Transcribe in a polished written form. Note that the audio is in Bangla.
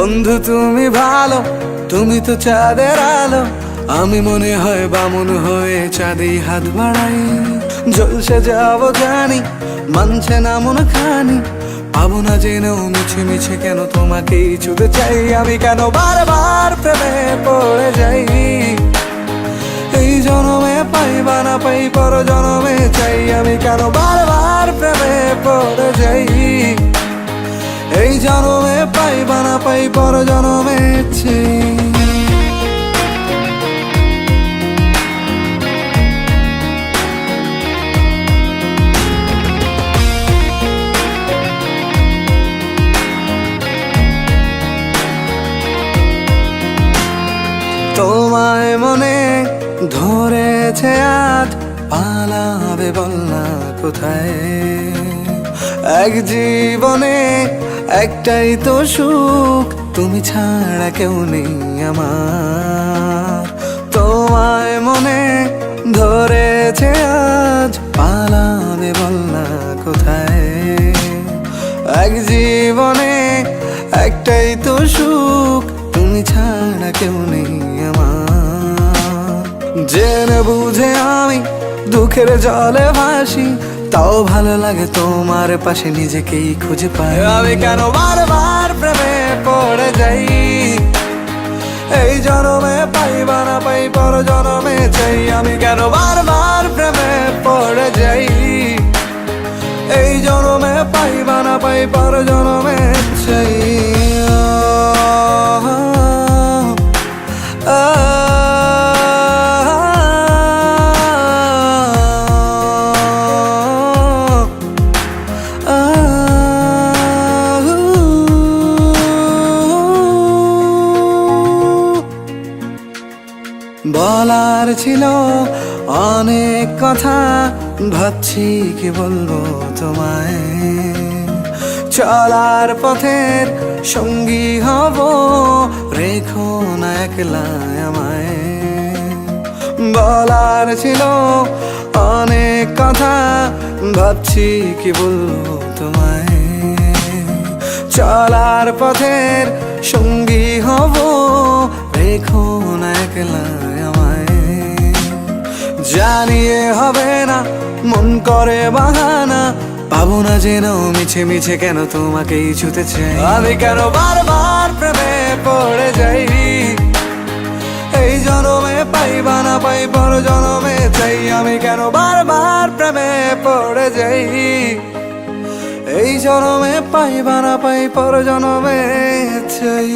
বন্ধু তুমি ভালো, তুমি তো চাঁদের আলো। আমি মনে হয় বামুন হয়ে চাঁদে হাত বাড়াই। ঝলসে যাবো জানি, মানছে না মন খানি। পাবো না জেনেও মিছে মিছে কেন তোমাকেই ছুঁতে চাই। আমি কেন বারবার প্রেমে পড়ে যাই। এই জনমে পাই বা না পাই, পর জনমে চাই। আমি কেন বারবার প্রেমে পড়ে যাই। এই জনমে পাই বা না পাই, পর জনমে চাই। তোমায় মনে ধরেছে আজ, পালাবে বল না কোথায়। এক জীবনে একটাই তো সুখ, তুমি ছাড়া কেউ নেই আমার। তোমায় মনে ধরেছে আজ, পালাবে বল না কোথায়। এক জীবনে একটাই তো সুখ, তুমি ছাড়া কেউ নেই আমার। জেনে বুঝে আমি দুঃখের জলে ভাসি, তাও ভালো লাগে তোমার পাশে নিজেকেই খুঁজে পাই। আমি কেন বারবার প্রেমে পড়ে যাই। এই জনমে পাই বা না পাই, পর জনমে চাই। আমি কেন বারবার প্রেমে পড়ে যাই। এই জনমে পাই বা না পাই, পর জনমে চাই। বলার ছিল অনেক কথা, ভাবছি কি বলবো তোমায়। চলার পথের সঙ্গী হব, রেখো না একলা আমায়। বলার ছিল অনেক কথা, ভাবছি কি বলবো তোমায়। চলার পথের সঙ্গী হব, রেখো না একলা আমায়। জানিয়ে হবে না, মন করে বাহানা। পাবো না জেনেও মিছে মিছে কেন তোমাকেই ছুঁতে চাই। আমি কেন বারবার প্রেমে পড়ে যাই। এই জনমে পাই বা না পাই, পর জনমে চাই। আমি কেন বারবার প্রেমে পড়ে যাই। এই জনমে পাই বা না পাই, পর জনমে চাই।